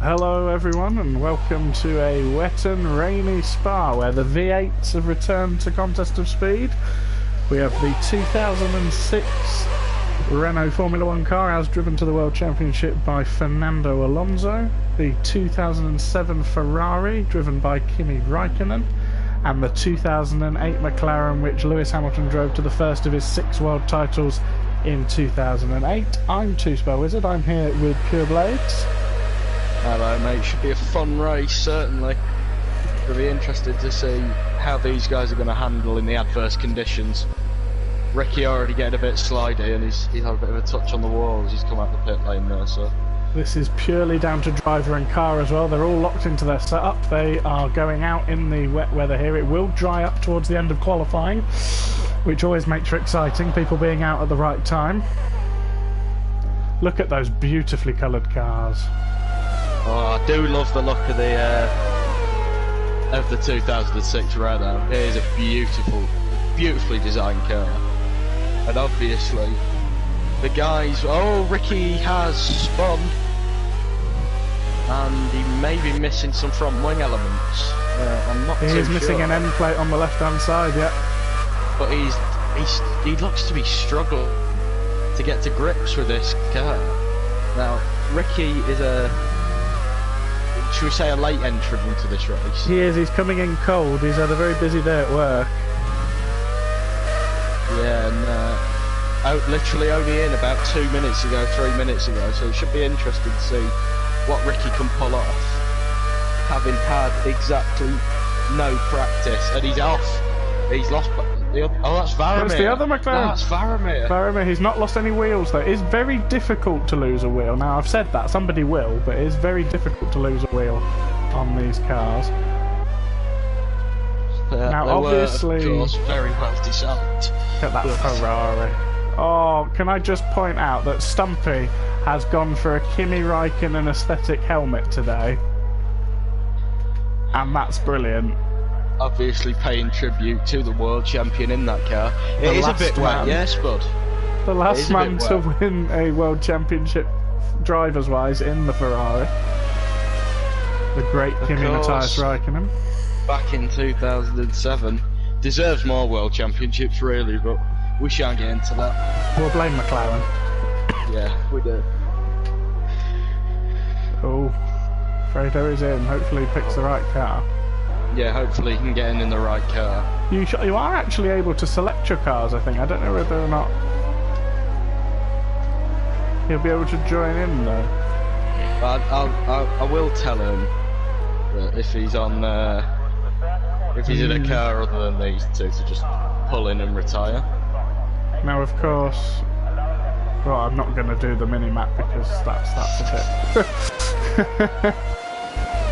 Hello everyone and welcome to a wet and rainy Spa where the V8s have returned to Contest of Speed. We have the 2006 Renault Formula 1 car as driven to the World Championship by Fernando Alonso, the 2007 Ferrari driven by Kimi Raikkonen, and the 2008 McLaren which Lewis Hamilton drove to the first of his 6 world titles in 2008. I'm Two Spell Wizard, I'm here with Pure Blades. Hello mate, should be a fun race, certainly. We'll be interested to see how these guys are going to handle in the adverse conditions. Ricky already getting a bit slidey and he's had a bit of a touch on the wall as he's come out the pit lane there, so. This is purely down to driver and car as well. They're all locked into their setup. They are going out in the wet weather here. It will dry up towards the end of qualifying, which always makes it exciting, people being out at the right time. Look at those beautifully coloured cars. Oh, I do love the look of the 2006 Renault. It is a beautifully designed car. And obviously, the guys... Oh, Ricky has spun. And he may be missing some front wing elements. I'm not too sure. He is missing an end plate on the left-hand side, yeah. But he looks to be struggling to get to grips with this car. Now, Ricky is should we say a late entrant into this race? He is, he's coming in cold, he's had a very busy day at work. Yeah, and literally only in about 2 minutes ago, 3 minutes ago, so it should be interesting to see what Ricky can pull off, having had exactly no practice, and he's off. He's lost... Oh, that's Varamir. That's the other McLaren. That's Varamir. Varamir, he's not lost any wheels though. It's very difficult to lose a wheel. Now, I've said that, somebody will, but it is very difficult to lose a wheel on these cars. Now, obviously... Were, of course, very well designed. Look at that Ferrari. Oh, can I just point out that Stumpy has gone for a Kimi Raikkonen aesthetic helmet today. And that's brilliant. Obviously paying tribute to the world champion in that car. It is a bit wet, yes, bud. The last man to win a world championship drivers wise in the Ferrari. The great Kimi Matthias Raikkonen. Back in 2007. Deserves more world championships really, but we shan't get into that. We'll blame McLaren. Yeah, we do. Oh, Fredo is in. Hopefully he picks the right car. Yeah, hopefully he can get in the right car. You are actually able to select your cars, I think. I don't know whether or not he'll be able to join in though. I will tell him that if he's on, if he's in a car other than these two, to just pull in and retire. Now, of course, well, I'm not going to do the mini map because that's a bit.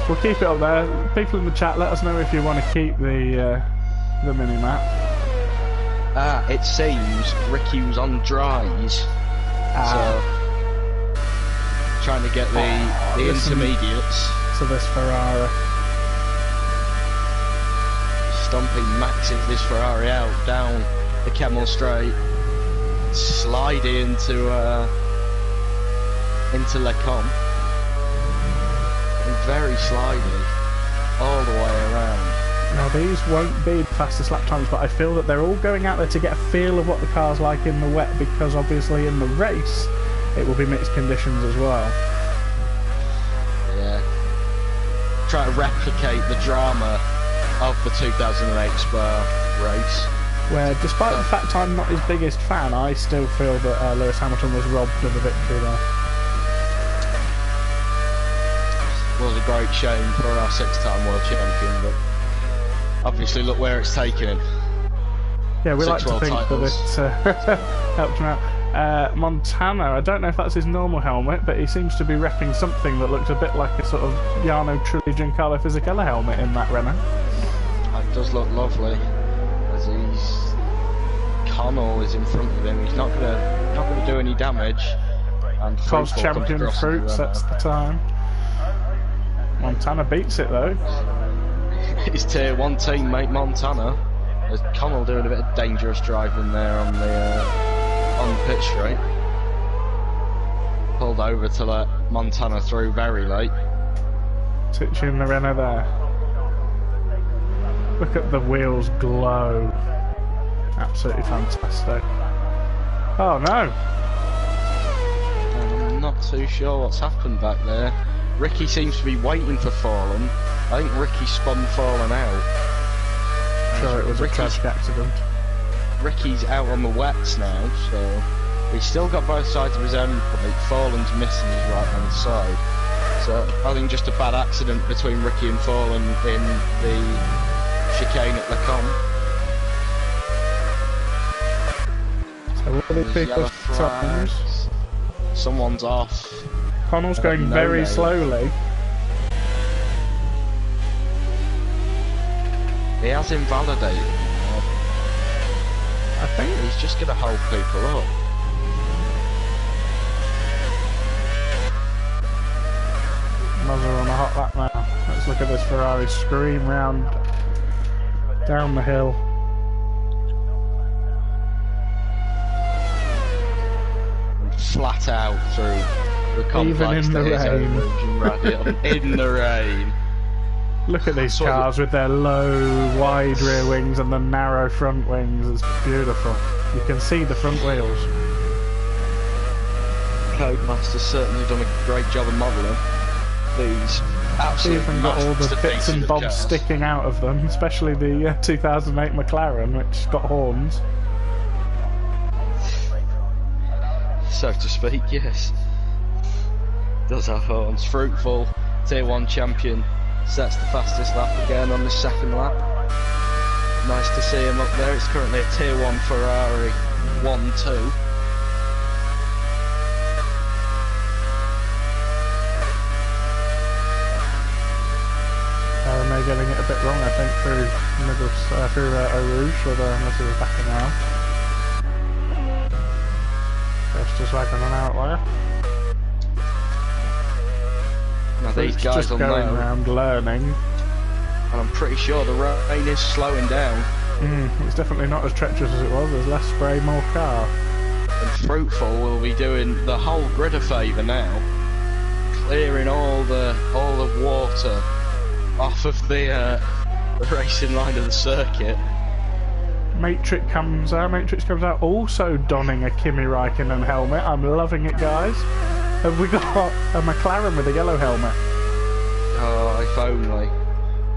We'll keep it up there. People in the chat, let us know if you want to keep the mini-map. It seems Ricky was on dries. So, trying to get the intermediates. To this Ferrari. Stumpy maxing this Ferrari out, down the Camel Straight. Sliding into Le Com. Very slidey all the way around. Now these won't be the fastest lap times, but I feel that they're all going out there to get a feel of what the car's like in the wet, because obviously in the race it will be mixed conditions as well. Yeah. Try to replicate the drama of the 2008 Spa race. Where despite the fact I'm not his biggest fan, I still feel that Lewis Hamilton was robbed of a victory there. Was a great shame for our 6-time world champion, but obviously look where it's taken him. Yeah, we like to think titles. That it helped him out. Montana, I don't know if that's his normal helmet, but he seems to be repping something that looks a bit like a sort of Jarno Trulli Giancarlo Fisichella helmet in that Renault. It does look lovely, as Connell is in front of him. He's not gonna do any damage. And COS champion Fruits, that's the time. Montana beats it though. His tier 1 teammate Montana. There's Connell doing a bit of dangerous driving there on the pit straight. Pulled over to let Montana through very late. Ditching the Renault there. Look at the wheels glow. Absolutely fantastic. Oh no! I'm not too sure what's happened back there. Ricky seems to be waiting for Fallen. I think Ricky spun Fallen out. Sure, it was a tragic accident. Ricky's out on the wets now, so he's still got both sides of his own plate. Fallen's missing his right hand side. So I think just a bad accident between Ricky and Fallen in the chicane at Lecom. So will it be pushed times? Someone's off. Connell's going very slowly. He has invalidated. I think he's just going to hold people up. Muzzer on a hot lap now. Let's look at this Ferrari scream round down the hill. And flat out through the complex. Even in the rain. In the rain. Look at these cars with their low, wide rear wings and the narrow front wings. It's beautiful. You can see the front wheels. Codemaster's certainly done a great job of modelling these. Absolutely even got all the bits and bobs cars sticking out of them, especially the 2008 McLaren, which got horns. So to speak, yes. Does have horns. Fruitful, Tier 1 champion, sets the fastest lap again on the second lap. Nice to see him up there. It's currently a Tier 1 Ferrari 1-2. They're getting it a bit wrong, I think, through Eau Rouge, although unless it was backing out. Just wagging an outlier. Now these guys just will going know. around learning. And I'm pretty sure the rain is slowing down. It's definitely not as treacherous as it was. There's less spray, more car. And Fruitful will be doing the whole grid a favour now, clearing all the water off of the racing line of the circuit. Matrix comes out also donning a Kimi Räikkönen helmet. I'm loving it, guys. Have we got a McLaren with a yellow helmet? Oh, if only.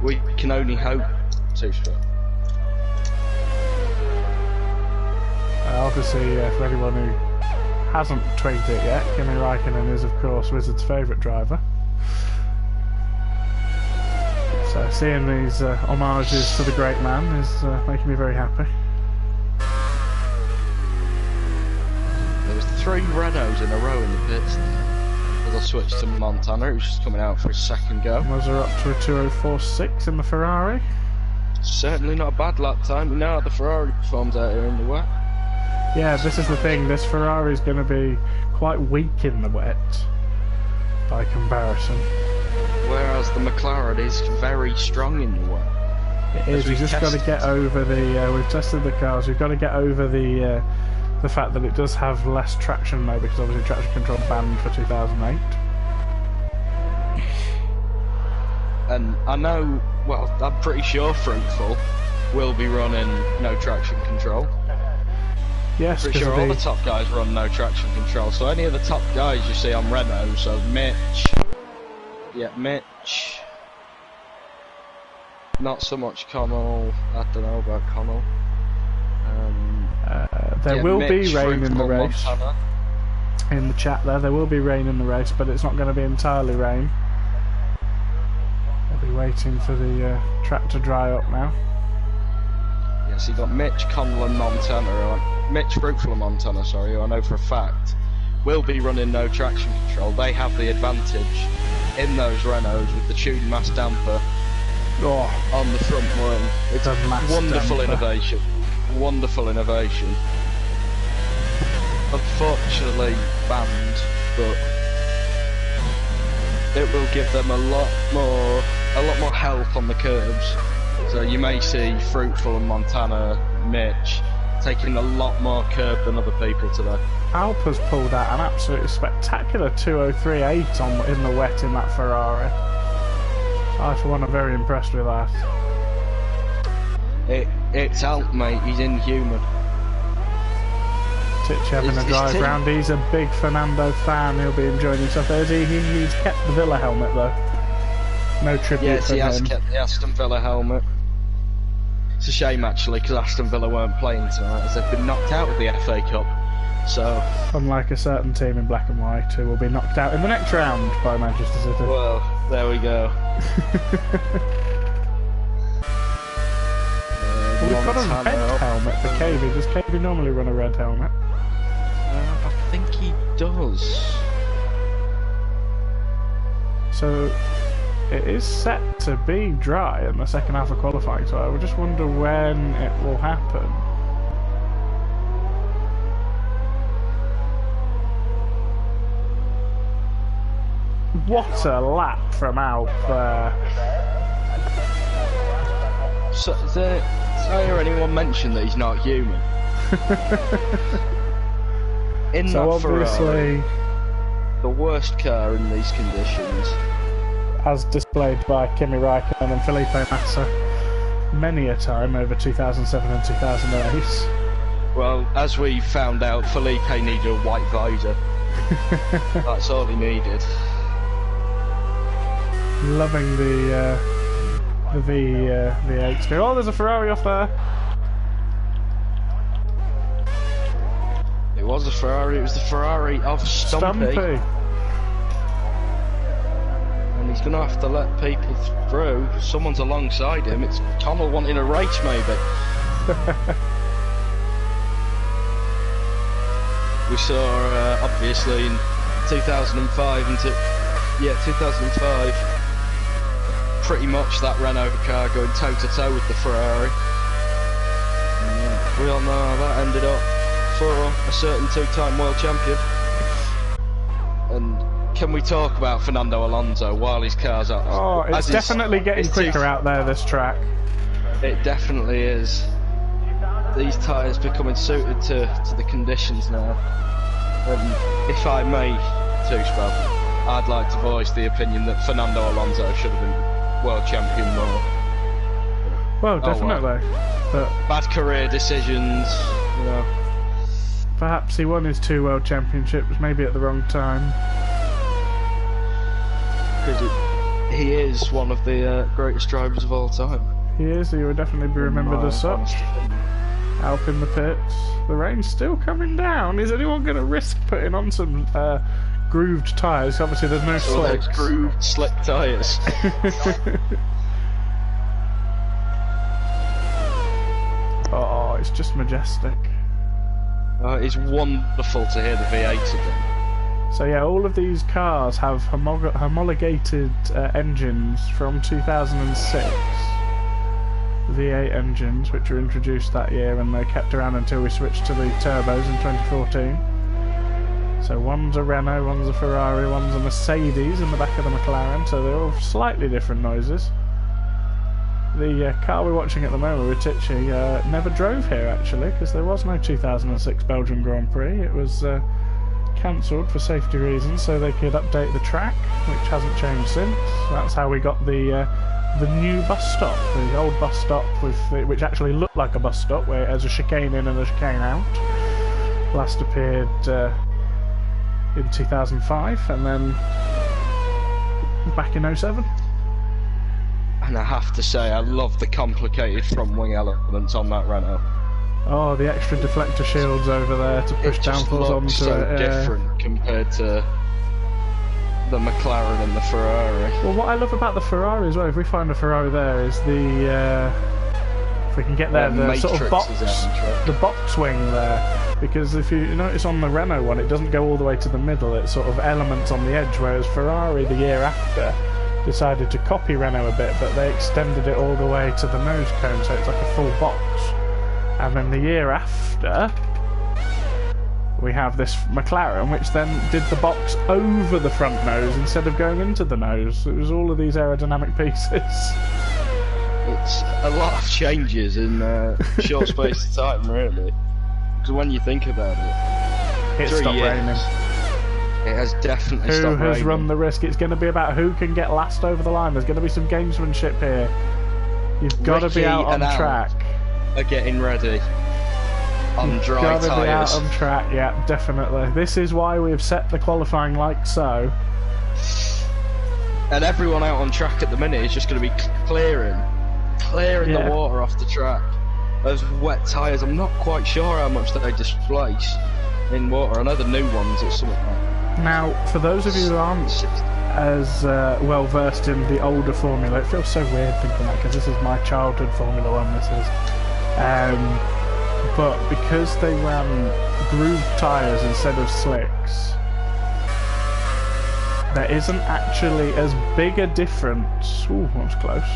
We can only hope. Too short. Obviously, for anyone who hasn't tweeted it yet, Kimi Räikkönen is, of course, Wizard's favourite driver. So seeing these homages to the great man is making me very happy. There was 3 Renaults in a row in the pits as I switched to Montana. He was just coming out for his second go. Was are up to a 2:04.6 in the Ferrari. Certainly not a bad lap time. We know how the Ferrari performs out here in the wet. Yeah, this is the thing. This Ferrari is going to be quite weak in the wet by comparison. Whereas the McLaren is very strong in the wet. It is. We've just got to get over the. We've tested the cars. We've got to get over the fact that it does have less traction though, because obviously traction control banned for 2008. And I know. Well, I'm pretty sure Fruitful will be running no traction control. Yes, pretty sure all the top guys run no traction control. So any of the top guys you see on Renault, so Mitch. Yeah, Mitch. Not so much Connell. I don't know about Connell. There will Mitch, be rain in the race. Montana. In the chat there will be rain in the race, but it's not going to be entirely rain. I'll be waiting for the track to dry up now. Yes, you've got Mitch, Connell and Montana. Mitch, Fruitful and Montana, sorry, who I know for a fact will be running no traction control. They have the advantage in those Renaults with the tune mass damper on the front wing. It's a wonderful innovation. Wonderful innovation. Unfortunately banned, but it will give them a lot more help on the curbs. So you may see Fruitful and Montana, Mitch taking a lot more curb than other people today. Alpa's pulled out an absolutely spectacular 2:03.8 in the wet in that Ferrari. I, for one, am very impressed with that. It's out, mate. He's inhuman. Titch having a drive round. He's a big Fernando fan. He'll be enjoying himself. He's kept the Villa helmet though. No tribute. Yes, he has him. kept the Aston Villa helmet. It's a shame actually, because Aston Villa weren't playing tonight, as they've been knocked out of the FA Cup. So, unlike a certain team in black and white who will be knocked out in the next round by Manchester City. Well, there we go. We've got a red helmet for KV. Does KV normally run a red helmet? I think he does. So it is set to be dry in the second half of qualifying, so I would just wonder when it will happen. What a lap from Alp there. So, did I hear anyone mention that he's not human? In So that obviously, Ferrari, the worst car in these conditions. as displayed by Kimi Räikkönen and Felipe Massa many a time over 2007 and 2008. Well, as we found out, Felipe needed a white visor. That's all he needed. Loving the V8. Oh, there's a Ferrari off there. It was a Ferrari. It was the Ferrari of Stumpy. And he's going to have to let people through. Someone's alongside him. It's Connell wanting a race, maybe. We saw, obviously, in 2005 and 2005, pretty much that Renault car going toe-to-toe with the Ferrari. And, we all know how that ended up for a certain two-time world champion. And can we talk about Fernando Alonso while his car's up? Oh, it's definitely getting quicker out there, this track. It definitely is. These tyres becoming suited to the conditions now. And if I may, Tushbab, I'd like to voice the opinion that Fernando Alonso should have been world champion more. Well, definitely. But bad career decisions, you know. Perhaps he won his 2 world championships, maybe at the wrong time. Because he is one of the greatest drivers of all time. He is, he will definitely be remembered as such. Alp in the pits. The rain's still coming down. Is anyone going to risk putting on some grooved tyres? Obviously there's no slicks. Grooved slick tyres. Oh, it's just majestic. It's wonderful to hear the V8s again. So yeah, all of these cars have homologated engines from 2006. V8 engines, which were introduced that year, and they kept around until we switched to the turbos in 2014. So one's a Renault, one's a Ferrari, one's a Mercedes in the back of the McLaren, so they're all slightly different noises. The car we're watching at the moment with Tichy never drove here actually, because there was no 2006 Belgian Grand Prix. It was cancelled for safety reasons so they could update the track, which hasn't changed since. That's how we got the new bus stop, the old bus stop which actually looked like a bus stop, where there's a chicane in and a chicane out. Last appeared in 2005 and then back in 07. And I have to say, I love the complicated front wing elements on that Renault. Oh, the extra deflector shields over there to push downforce onto so it. Different compared to the McLaren and the Ferrari. Well, what I love about the Ferrari as well, if we find a Ferrari there, is the if we can get there, the sort of box, the box wing there. Because if you notice on the Renault one, it doesn't go all the way to the middle. It's sort of elements on the edge, whereas Ferrari the year after decided to copy Renault a bit, but they extended it all the way to the nose cone, so it's like a full box. And then the year after, we have this McLaren, which then did the box over the front nose instead of going into the nose. It was all of these aerodynamic pieces. It's a lot of changes in a short space of time, really. Because when you think about it, it stopped raining. It has definitely Who stopped has raining. run the risk? It's going to be about who can get last over the line. There's going to be some gamesmanship here. You've got to be Ricky out on and Al track. are getting ready on dry Got to be out tyres. on track, yeah, definitely. This is why we've set the qualifying like so. And everyone out on track at the minute is just going to be clearing Yeah. the water off the track. Those wet tyres, I'm not quite sure how much they displace in water. I know the new ones, it's something like Now, for those of you who aren't as well versed in the older Formula, it feels so weird thinking that because this is my childhood Formula One. This is, but because they ran grooved tyres instead of slicks, there isn't actually as big a difference. Ooh, that was close.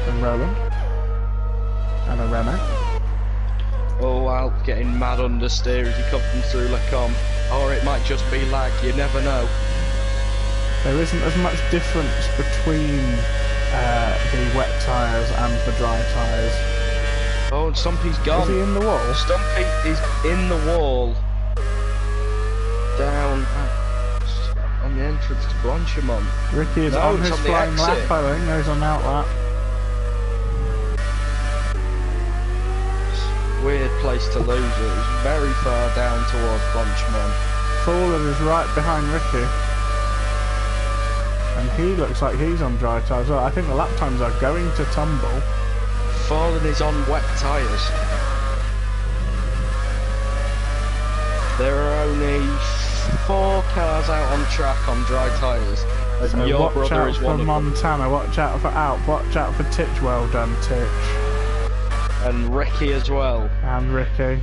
And Roland and a Renault. Oh, Al getting mad understeer as he comes through Lecom. Or it might just be lag, you never know. There isn't as much difference between the wet tyres and the dry tyres. Oh, and Stumpy's gone. Is he in the wall? Stumpy is in the wall. Down on the entrance to Blanchimont. Ricky is on it's his on the flying lap, exit. I think. No, he's on out lap. Weird place to lose it. It's very far down towards Blanchimont. Fallen is right behind Ricky. And he looks like he's on dry tyres. Well, I think the lap times are going to tumble. Fallen is on wet tyres. There are only 4 cars out on track on dry tyres. And So your watch brother out is for one of them. Montana, watch out for Alp, watch out for Titch. Well done, Titch. And Ricky as well. And Ricky.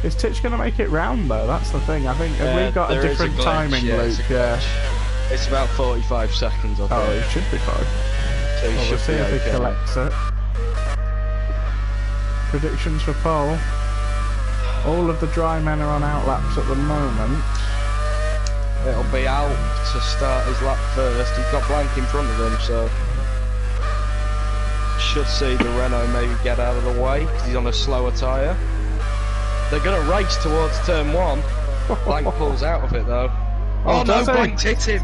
Is Titch going to make it round though? That's the thing. I think have we got a There is different glitch, timing, yeah, it's Luke? a Yeah. glitch. It's about 45 seconds, I think. Oh, it should be fine. So he Well, we'll should see be if he okay. collects it. Predictions for pole. All of the dry men are on outlaps at the moment. It'll be out to start his lap first. He's got blank in front of him, so should see the Renault maybe get out of the way because he's on a slower tyre. They're going to race towards turn 1. Blank pulls out of it though. Oh, Oh, no, does he? Blank's hit him.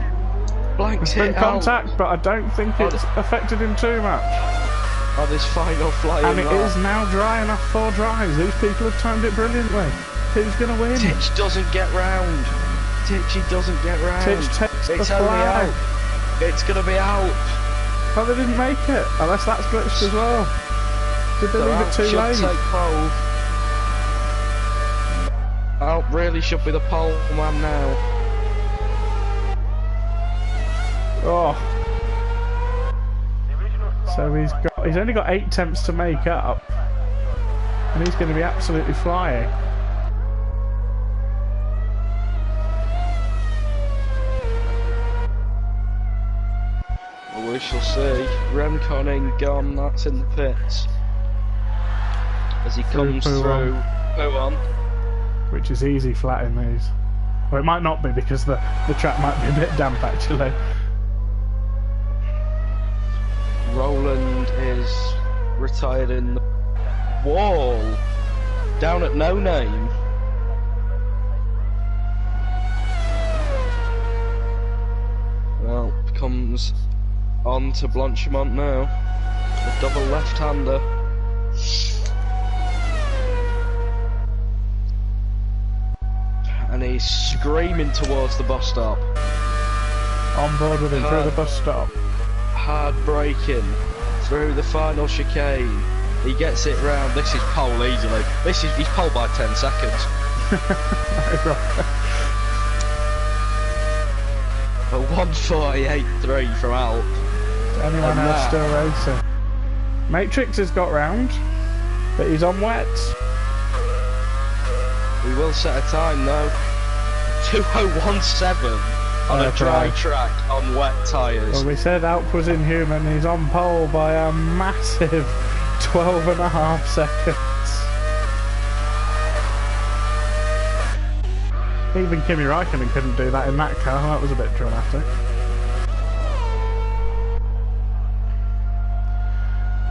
Blank's There's been hit Al contact, but I don't think it's affected him too much. on his final flying And it lap. is now dry enough for drives. These people have timed it brilliantly. Who's going to win? Titch doesn't get round. Titchy doesn't get round. Titch takes the It's only flag. out. It's going to be out. Oh, they didn't make it. Unless that's glitched as well. Did they So leave Alp it too should late? take pole. Alp really should be the pole man now. Oh. So he's only got 8 attempts to make up. And he's going to be absolutely flying. Well, we shall see. Remconning gone, that's in the pits. As he comes Poo through, poo on. Which is easy flat in these. Well, it might not be because the track might be a bit damp actually. Roland is retired in the wall. Down at no name. Well, comes on to Blanchimont now. The double left-hander. And he's screaming towards the bus stop. On board with him through the bus stop. Hard braking through the final chicane. He gets it round. This is pole easily. He's pole by 10 seconds. A 1:48.3 from Alp. Anyone And else that- still racing? Matrix has got round, but he's on wet. We will set a time though. 2:01.7 on a dry Okay. track on wet tyres. Well, we said Alp was inhuman. He's on pole by a massive 12.5 seconds. Even Kimi Raikkonen couldn't do that in that car. That was a bit dramatic.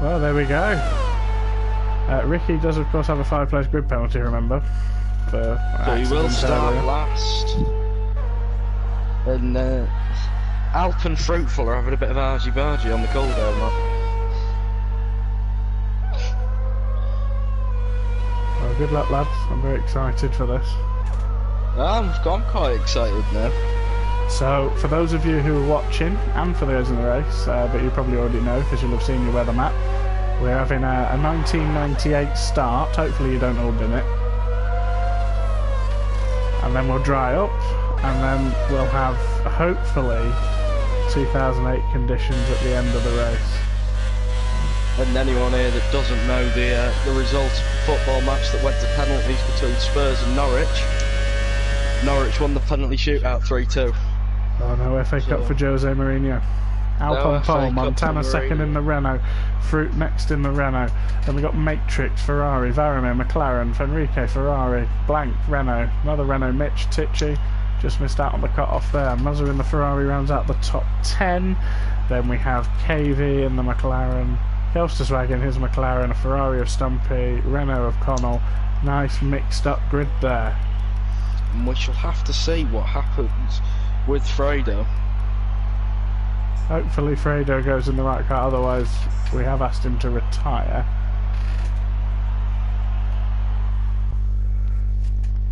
Well, there we go. Ricky does, of course, have a 5-place grid penalty, remember? For So he will accident start earlier. last. And Alp and Fruitful are having a bit of argy-bargy on the cooldown map. Well, good luck, lads. I'm very excited for this. I'm quite excited now. So, for those of you who are watching, and for those in the race, but you probably already know because you'll have seen your weather map, we're having a 1998 start. Hopefully you don't all bin it. And then we'll dry up, and then we'll have, hopefully, 2008 conditions at the end of the race. And anyone here that doesn't know the result of the football match that went to penalties between Spurs and Norwich, Norwich won the penalty shootout 3-2. Oh no, FA Cup for Jose Mourinho. Alp on pole, Montana second in the Renault, Fruit next in the Renault. Then we got Matrix, Ferrari, Varamir, McLaren, Fenrique, Ferrari, Blank, Renault, another Renault, Mitch, Tichy. Just missed out on the cut-off there. Muzzer in the Ferrari rounds out the top 10. Then we have KV in the McLaren, Kelsterswagen, his McLaren, a Ferrari of Stumpy, Renault of Connell. Nice mixed up grid there. And we shall have to see what happens with Fredo. Hopefully Fredo goes in the right car, otherwise we have asked him to retire.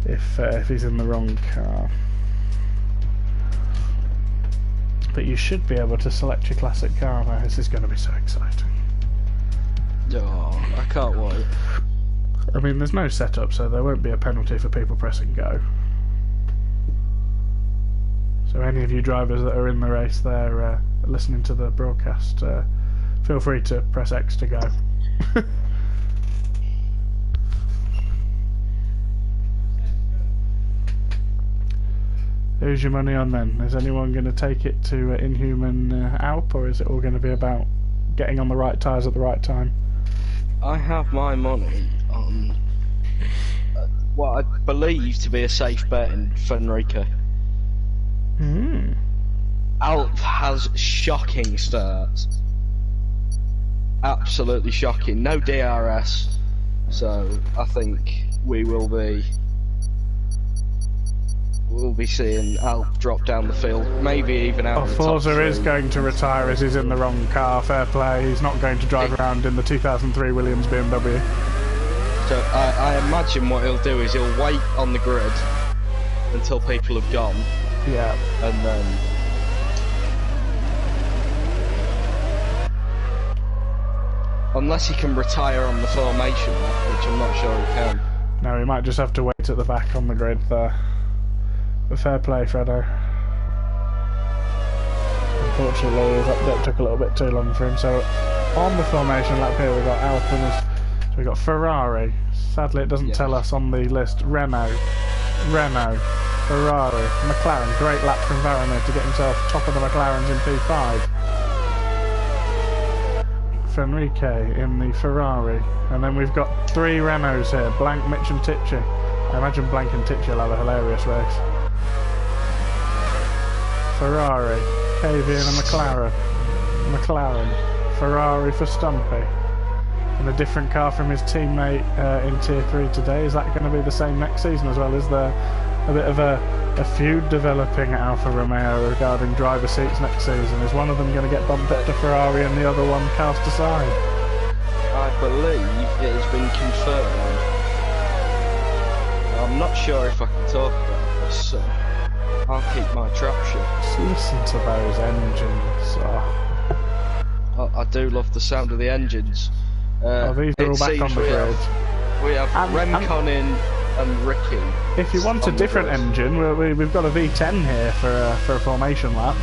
If he's in the wrong car. But you should be able to select your classic car now. This is going to be so exciting. Oh, I can't wait. I mean, there's no setup, so there won't be a penalty for people pressing go. So any of you drivers that are in the race there listening to the broadcast, feel free to press X to go. Who's your money on then? Is anyone going to take it to Inhuman Alp, or is it all going to be about getting on the right tyres at the right time? I have my money on what I believe to be a safe bet in Fenrique. Alp has shocking starts. Absolutely shocking. No DRS. So I think we'll be seeing Alp drop down the field, maybe even out of the top Forza three. is going to retire as he's in the wrong car. Fair play. He's not going to drive around in the 2003 Williams BMW. So I imagine what he'll do is he'll wait on the grid until people have gone. Yeah. And then unless he can retire on the formation, which I'm not sure he can. No, he might just have to wait at the back on the grid there. But fair play, Fredo. Unfortunately, his update took a little bit too long for him. So on the formation lap here, we've got Alpine. So we've got Ferrari. Sadly, it doesn't tell us on the list. Renault, Ferrari, McLaren. Great lap from Varamir to get himself top of the McLarens in P5. Fenrique in the Ferrari. And then we've got three Renaults here. Blank, Mitch and Tichy. I imagine Blank and Tichy will have a hilarious race. Ferrari, KV and a McLaren, Ferrari for Stumpy, and a different car from his teammate in Tier 3 today. Is that going to be the same next season as well? Is there a bit of a feud developing at Alfa Romeo regarding driver seats next season? Is one of them going to get bumped up to Ferrari and the other one cast aside? I believe it has been confirmed. I'm not sure if I can talk about this, so I'll keep my trap shut. Just listen to those engines. Oh. I do love the sound of the engines. These are all back on the grid. We have Remcon in and Ricky. If you want a different engine, we've got a V10 here for a formation lap.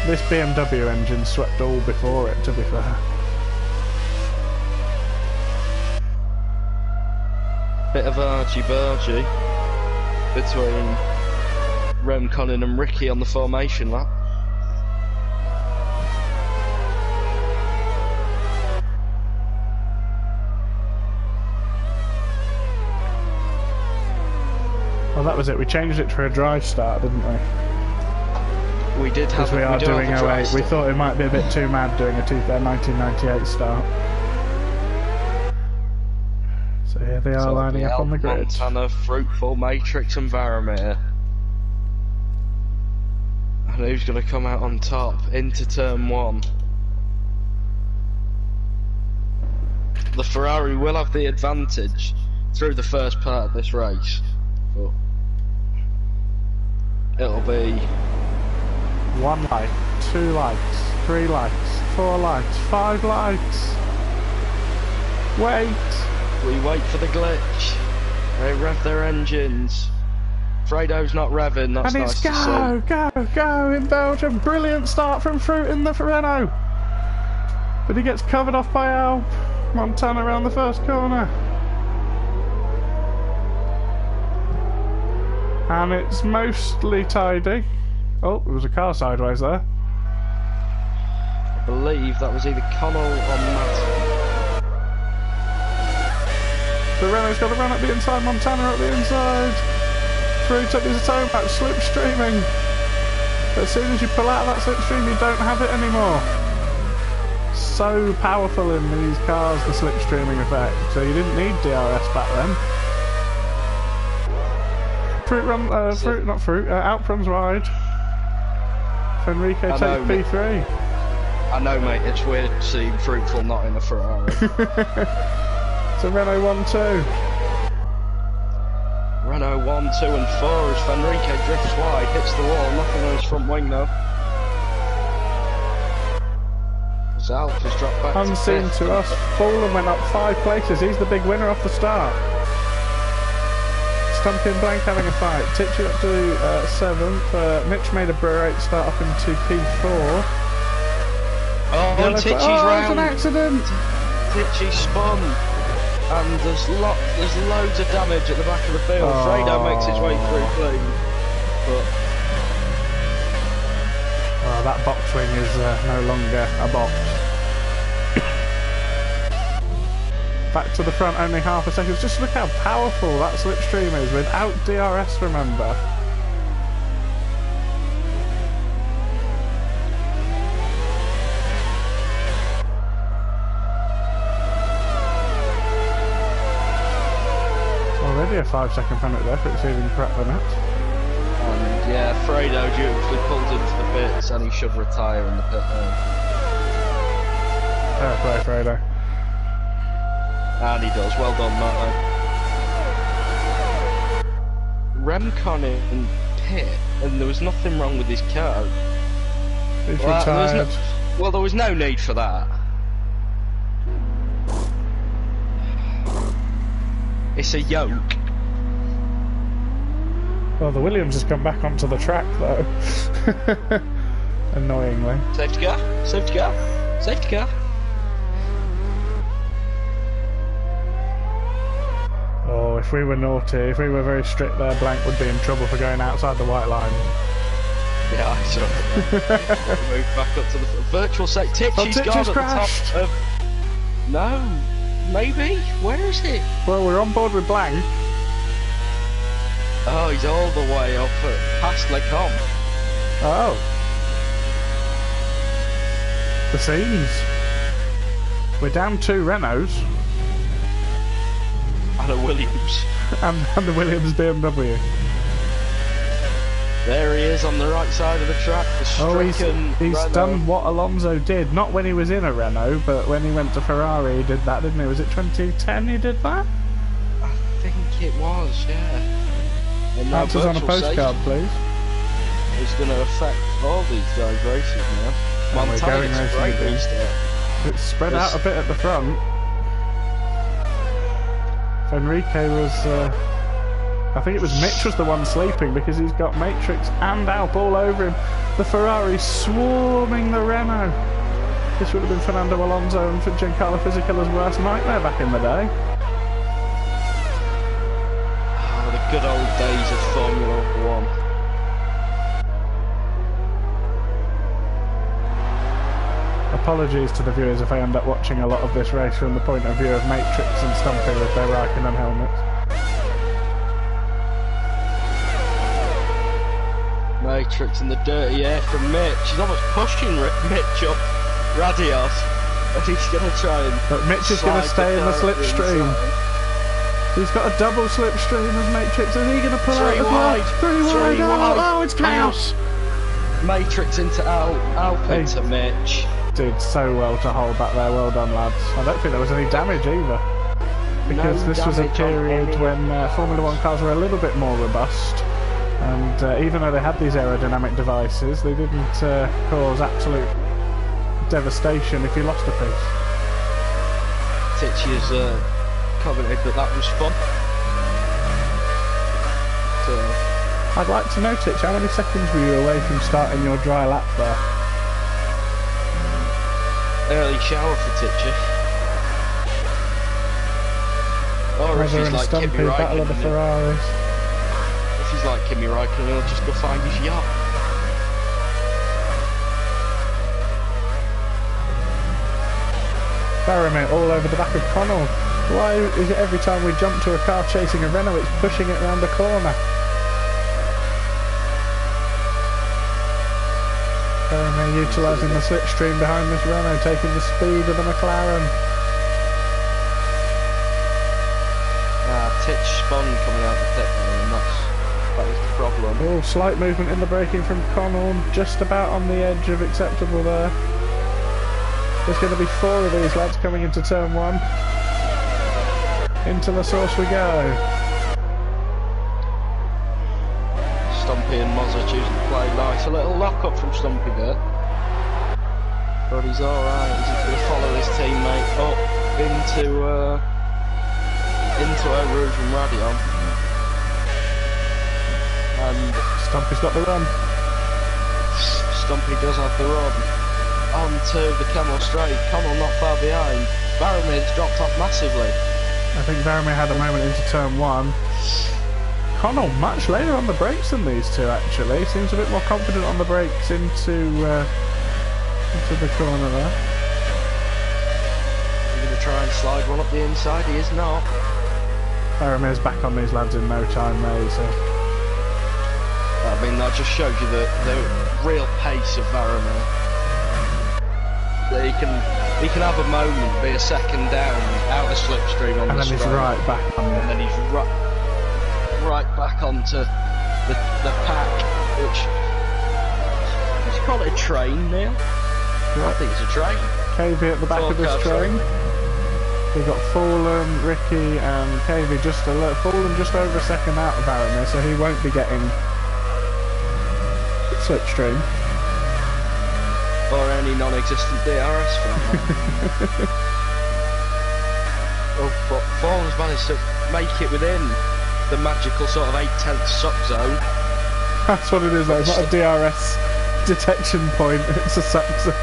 This BMW engine swept all before it, to be fair. Bit of argy-bargy between Remcon and Ricky on the formation lap. Well, that was it. We changed it for a dry start, didn't we? We did have. Because we are doing a dry 08. start. We thought it might be a bit too mad doing a 1998 start. So here they are lining up on the grid. Montana, Fruitful, Matrix and Varamir. And who's going to come out on top into turn 1? The Ferrari will have the advantage through the first part of this race, but it'll be 1 light, 2 lights, 3 lights, 4 lights, 5 lights. Wait. We wait for the glitch. They rev their engines. Fredo's not revving, that's And nice it's to see. go in Belgium. Brilliant start from Fruit in the Renault. But he gets covered off by Alp. Montana around the first corner. And it's mostly tidy. Oh, there was a car sideways there. I believe that was either Connell or Matt. The Renault's got to run up the inside, Montana up the inside. Fruit up his toe back, slipstreaming. But as soon as you pull out of that slipstream, you don't have it anymore. So powerful in these cars, the slipstreaming effect. So you didn't need DRS back then. Alp runs wide. Fenrique takes P3. I know, mate, it's weird seeing Fruitful not in a Ferrari. So Renault 1-2. Renault 1, 2 and 4 as Fenrique drifts wide, hits the wall, nothing on his front wing though. As Alp has dropped back Unseen to us, Fallen went up 5 places, he's the big winner off the start. Stumpy and Blank having a fight, Tichy up to 7th, Mitch made a Bur-8 start up into P4. Oh, and Tichy's round! It's an accident! Tichy spun! And there's loads of damage at the back of the field. Oh. Fredo makes his way through clean. But that box wing is no longer a box. Back to the front, only half a second. Just look how powerful that slipstream is without DRS, remember. Already a 5-second penalty there for exceeding crap limit. And yeah, Fredo dutifully pulled into the pits and he should retire in the pit lane. Fair play, Fredo. And he does, well done, Matt. Remcon in pit, and there was nothing wrong with his car. He's retired. There was no need for that. It's a yoke. Well, the Williams has come back onto the track, though. Annoyingly. Safety car, safety car, safety car. Oh, if we were naughty, if we were very strict there, Blank would be in trouble for going outside the white line. Yeah, I saw it. Move back up to the virtual set. Tichy's gone at crashed. the top of... No, maybe? Where is he? Well, we're on board with Blank. Oh, he's all the way up at past Lecom. Oh. The scenes. We're down 2 Renaults. And a Williams. and the Williams BMW. There he is on the right side of the track. He's done what Alonso did. Not when he was in a Renault, but when he went to Ferrari, he did that, didn't he? Was it 2010 he did that? I think it was, yeah. And answers on a postcard, please. It's going to affect all these guys' races now. And we're going racing again. It's spread out a bit at the front. Enrique was, I think it was Mitch was the one sleeping because he's got Matrix and Alp all over him. The Ferrari swarming the Renault. This would have been Fernando Alonso and Giancarlo Fisichella's worst nightmare back in the day. Oh, the good old days of Formula 1. Apologies to the viewers if I end up watching a lot of this race from the point of view of Matrix and Stumpy with their Raikkonen helmets. Matrix in the dirty air from Mitch. He's almost pushing Mitch up Radios. And he's going to try and... But Mitch is going to stay in the slipstream. He's got a double slipstream as Matrix. Is he going to pull out as well? 3 wide. Oh, it's chaos. Matrix into Alpha to Mitch. Did so well to hold back there. Well done, lads. I don't think there was any damage either, because No this was a damage on period any. when Formula One cars were a little bit more robust, and even though they had these aerodynamic devices, they didn't cause absolute devastation if you lost a piece. Titch has commented that was fun. So, I'd like to know, Titch, how many seconds were you away from starting your dry lap there? early shower for Titchy. Or if Heather he's and like Kimi Stumpy, battle of the Raikkonen, Ferraris. if he's like Kimi Raikkonen, he'll just go find his yacht. Barrowmate all over the back of Connell. Why is it every time we jump to a car chasing a Renault, it's pushing it round the corner? Barrowmate utilising the slipstream behind this Renault, taking the speed of the McLaren. Titch spun coming out the pit lane, and that was the problem. Oh, slight movement in the braking from Connell, just about on the edge of acceptable there. There's going to be 4 of these lads coming into turn 1. Into the source we go. Stumpy and Mozza choosing to play nice. A little lock up from Stumpy there. But he's alright. He's just going to follow his teammate up into Eau Rouge and Radion. And Stumpy's got the run. Stumpy does have the run. Onto the Camel Straight. Connell not far behind. Barrowmade's dropped off massively. I think Barrowmade had a moment into turn 1. Connell much later on the brakes than these two actually. Seems a bit more confident on the brakes into the corner there. He's going to try and slide one up the inside. He is not. Barrowmade's back on these lads in no time, mate. So. I mean, that just shows you the real pace of Barrowmade. He can have a moment, be a second down, out of slipstream on and the then straight, he's right back on and then he's right back onto the pack, which would you call it a train, Neil? Yeah. I think it's a train. KV at the back of this train. We've got Fallen, Ricky, and KV Fallen just over a second out of Barrowmade, so he won't be getting slipstream. Or any non-existent DRS for that matter. Oh, but Fallen's managed to make it within the magical sort of 8/10 suck zone. That's what it is though, it's not a DRS detection point, it's a suck zone.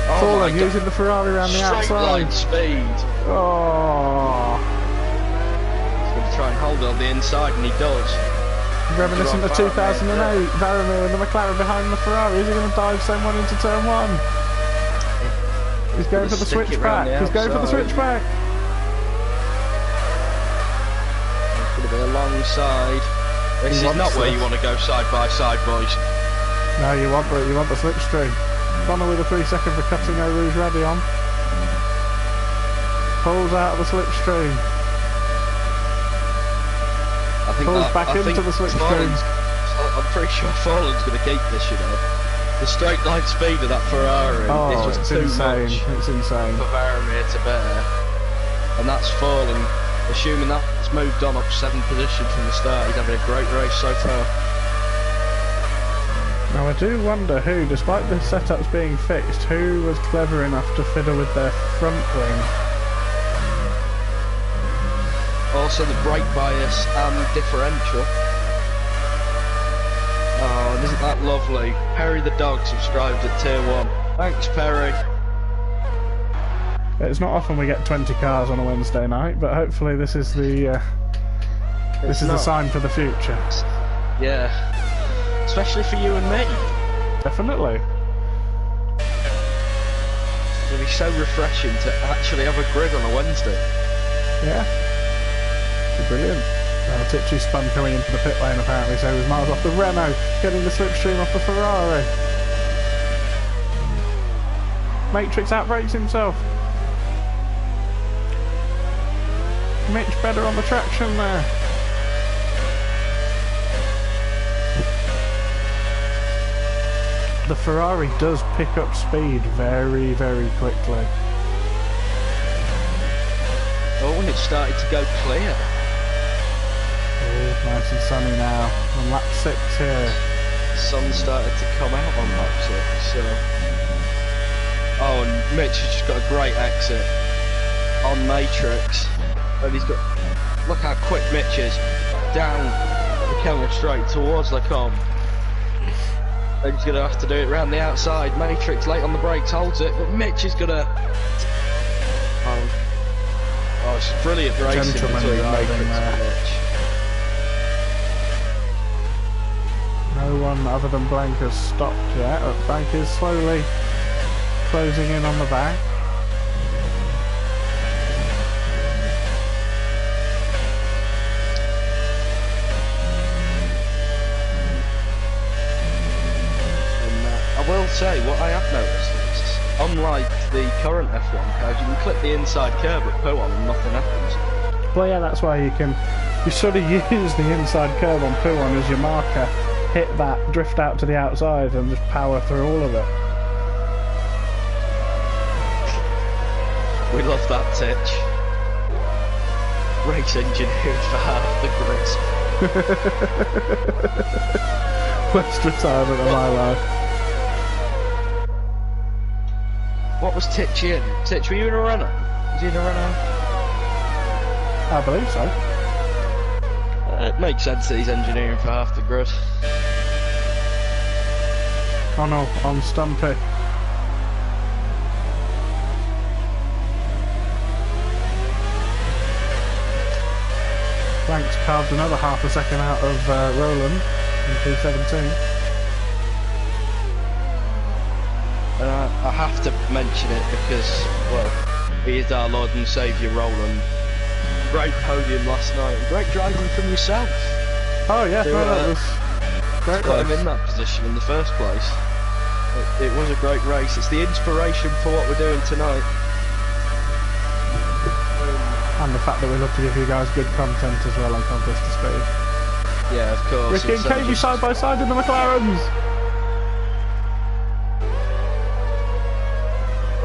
Oh Fallen using the Ferrari around the outside. Straight line speed. Oh. He's going to try and hold it on the inside, and he does. Reminiscent of 2008, Barrowmade and the McLaren behind the Ferrari. Is he going to dive someone into turn 1? He's going for the switchback. He's going for the switchback. It's going to be alongside. This is not where you want to go side by side, boys. No, you want the slipstream. Connell with a 3-second for cutting Eau Rouge Radion. Pulls out of the slipstream. Pulls back into the slipstream. I'm pretty sure Fallen's going to keep this, you know. The straight line speed of that Ferrari is just too insane. much It's insane. for Barrowmade to bear. And that's Fallen, assuming that's moved on up 7 positions from the start. He's having a great race so far. Now I do wonder who, despite the setups being fixed, who was clever enough to fiddle with their front wing. Also the brake bias and differential. Oh, and isn't that lovely? Perry the dog subscribed at tier 1. Thanks, Perry. It's not often we get 20 cars on a Wednesday night, but hopefully this is the the sign for the future. Yeah, especially for you and me. Definitely. It'll be so refreshing to actually have a grid on a Wednesday. Yeah. Brilliant. Titchy spun coming into the pit lane apparently, so he was miles off the Renault, getting the slipstream off the Ferrari. Matrix outbrakes himself. Mitch better on the traction there. the Ferrari does pick up speed very, very quickly. Oh, and it started to go clear. Oh, nice and sunny now. On lap 6 here. Sun started to come out on lap 6, so... Oh, and Mitch has just got a great exit on Matrix. And he's got... Look how quick Mitch is. Down the camera straight towards the com. And he's going to have to do it round the outside. Matrix late on the brakes, holds it, but Mitch is going to... Oh, it's brilliant racing between Matrix and Mitch. No one other than Blank has stopped yet. Blank is slowly closing in on the back. I will say, what I have noticed is, unlike the current F1 cars, you can clip the inside curb at Puon and nothing happens. Well, yeah, that's why you sort of use the inside curb on Puon as your marker, hit that, drift out to the outside and just power through all of it. We love that titch. Race engineering for half the grid. Worst retirement of my life. What was Titch in? Titch, were you in a Renault? Was he in a Renault? I believe so. It makes sense that he's engineering for half the grid. Connell on Stumpy. Blank's carved another half a second out of Roland in 217. I have to mention it because, well, he is our Lord and Saviour Roland. Great podium last night, great driving from yourself. Oh yeah, no, that was great. Got him in that position in the first place. It was a great race. It's the inspiration for what we're doing tonight. And the fact that we love to give you guys good content as well on Contest to Speed. Yeah, of course. Ricky and Katie side by side in the McLarens.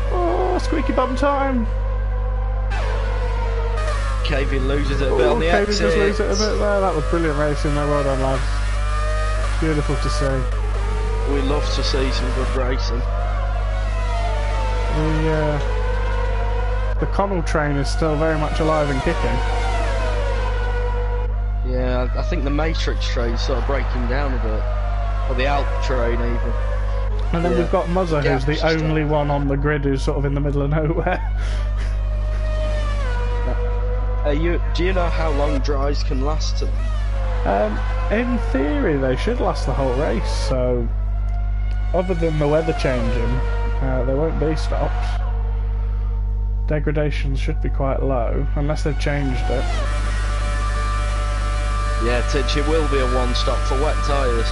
Oh, squeaky bum time. KV loses it a bit on the exit. Just loses it a bit there. That was brilliant racing though, well done lads. Beautiful to see. We love to see some good racing. The Connell train is still very much alive and kicking. Yeah, I think the Matrix train's sort of breaking down a bit. Or the Alp train even. And then we've got Muzzer, who's the only one on the grid who's sort of in the middle of nowhere. Do you know how long dries can last to them? In theory, they should last the whole race, so other than the weather changing, there won't be stops. Degradations should be quite low, unless they've changed it. Yeah, Titch, it will be a one-stop for wet tyres.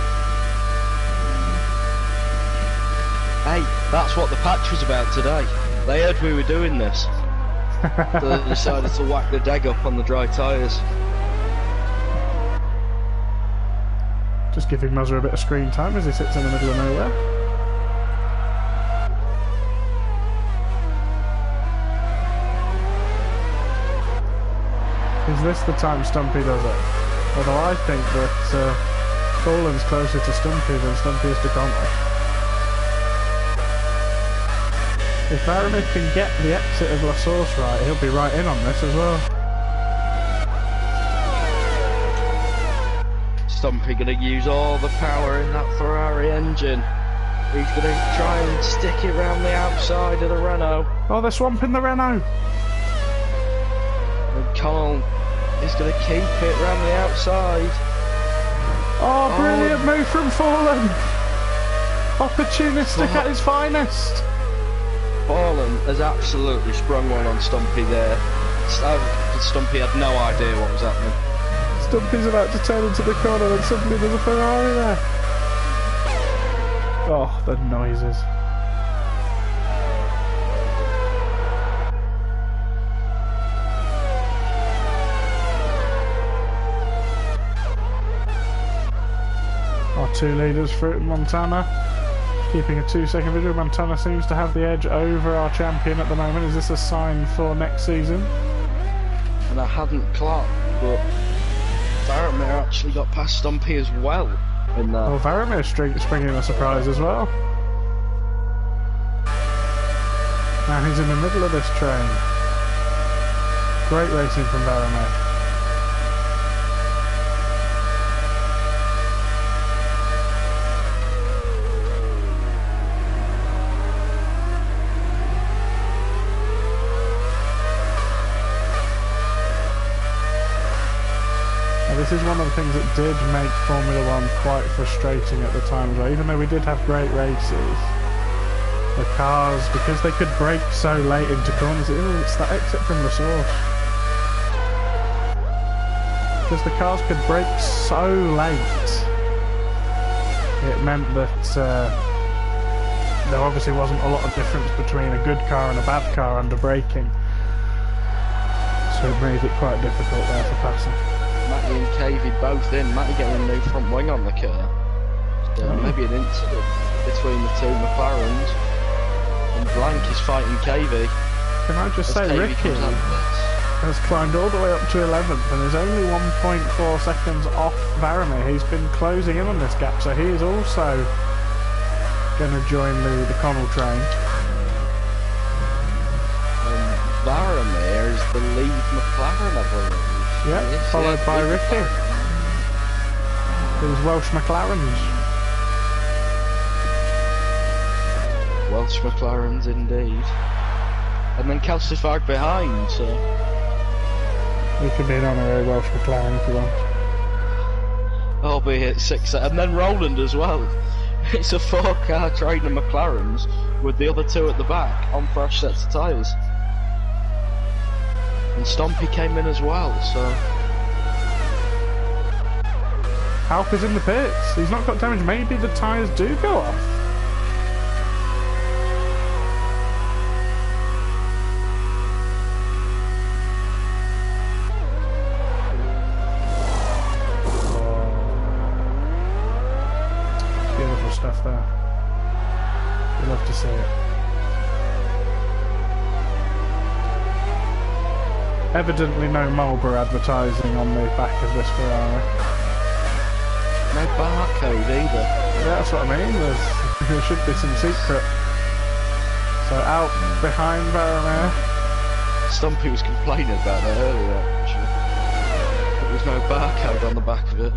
Hey, that's what the patch was about today. They heard we were doing this. So they decided to whack the deg up on the dry tyres. Just giving Muzzer a bit of screen time as he sits in the middle of nowhere. Is this the time Stumpy does it? Although I think that Colin's closer to Stumpy than Stumpy is to Connell. If Baronet can get the exit of La Source right, he'll be right in on this as well. Stumpy going to use all the power in that Ferrari engine. He's going to try and stick it round the outside of the Renault. Oh, they're swamping the Renault. And Connell is going to keep it round the outside. Oh, brilliant move from Fallen. Opportunistic at his finest. Fallen has absolutely sprung one on Stumpy there. Stumpy had no idea what was happening. Stumpy's about to turn into the corner and suddenly there's a Ferrari there. Oh, the noises. Our two leaders, Fruit and Montana. Keeping a 2-second video, Montana seems to have the edge over our champion at the moment. Is this a sign for next season? And I hadn't clocked, but Varamir actually got past Stumpy as well in that. Well, Varamir's springing a surprise as well. Now he's in the middle of this train. Great racing from Varamir. This is one of the things that did make Formula 1 quite frustrating at the time as well. Even though we did have great races, the cars, because they could brake so late into corners, it's that exit from the source. Because the cars could brake so late, it meant that there obviously wasn't a lot of difference between a good car and a bad car under braking. So it made it quite difficult there for passing. Matty and Cavey both in. Matty getting a new front wing on the car. So maybe an incident between the two McLarens. And Blank is fighting Cavey. Can I just say, Ricky has climbed all the way up to 11th and is only 1.4 seconds off Varamir. He's been closing in on this gap, so he is also going to join the Connell train. Varamir is the lead McLaren, I believe. Yeah, followed by Ricky. These Welsh McLarens. Welsh McLarens indeed. And then calcified behind, so... You can be an honorary Welsh McLaren if you want. Albeit 6, and then Roland as well. It's a 4-car train of McLarens with the other 2 at the back on fresh sets of tyres. And Stompy came in as well, so... Halp is in the pits. He's not got damage. Maybe the tyres do go off. Beautiful stuff there. We love to see it. Evidently no Marlboro advertising on the back of this Ferrari. No barcode either. Yeah, that's what I mean. There should be some secret. So out behind Varamir. Stumpy was complaining about that earlier, actually. There was no barcode on the back of it.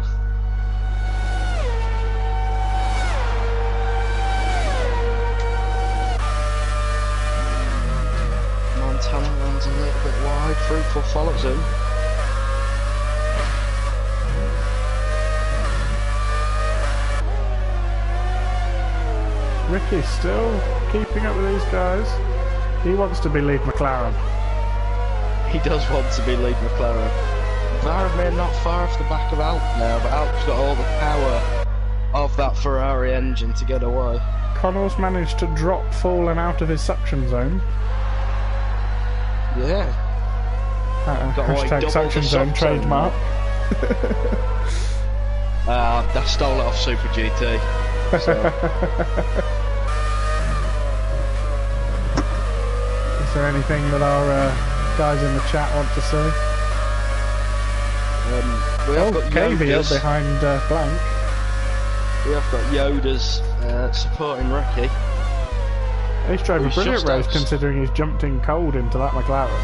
Montana runs a little bit wide, Fruitful follows him. Ricky's still keeping up with these guys. He wants to be lead McLaren. He does want to be lead McLaren. Varamir not far off the back of Alp now, but Alp's got all the power of that Ferrari engine to get away. Connell's managed to drop Fallen out of his suction zone. Yeah. Hashtag suction zone trademark. I stole it off Super GT. So. Is there anything that our guys in the chat want to say? We have got Cavey up Yoda's behind Blank. We have got Yoda's supporting Ricky. He's drove a brilliant race out. considering he's jumped in cold into that McLaren.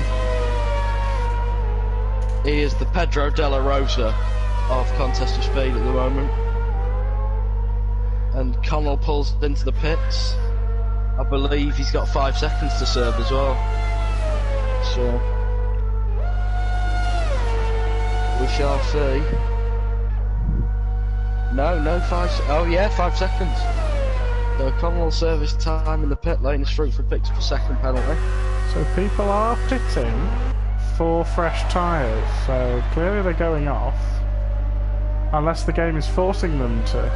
He is the Pedro Della Rosa of Contest of Speed at the moment. And Connell pulls into the pits. I believe he's got 5 seconds to serve as well. So we shall see. No, 5. Oh yeah, 5 seconds. So Connell service time in the pit lane is Fruitful picks up a second penalty. So people are pitting for fresh tyres. So clearly they're going off, unless the game is forcing them to.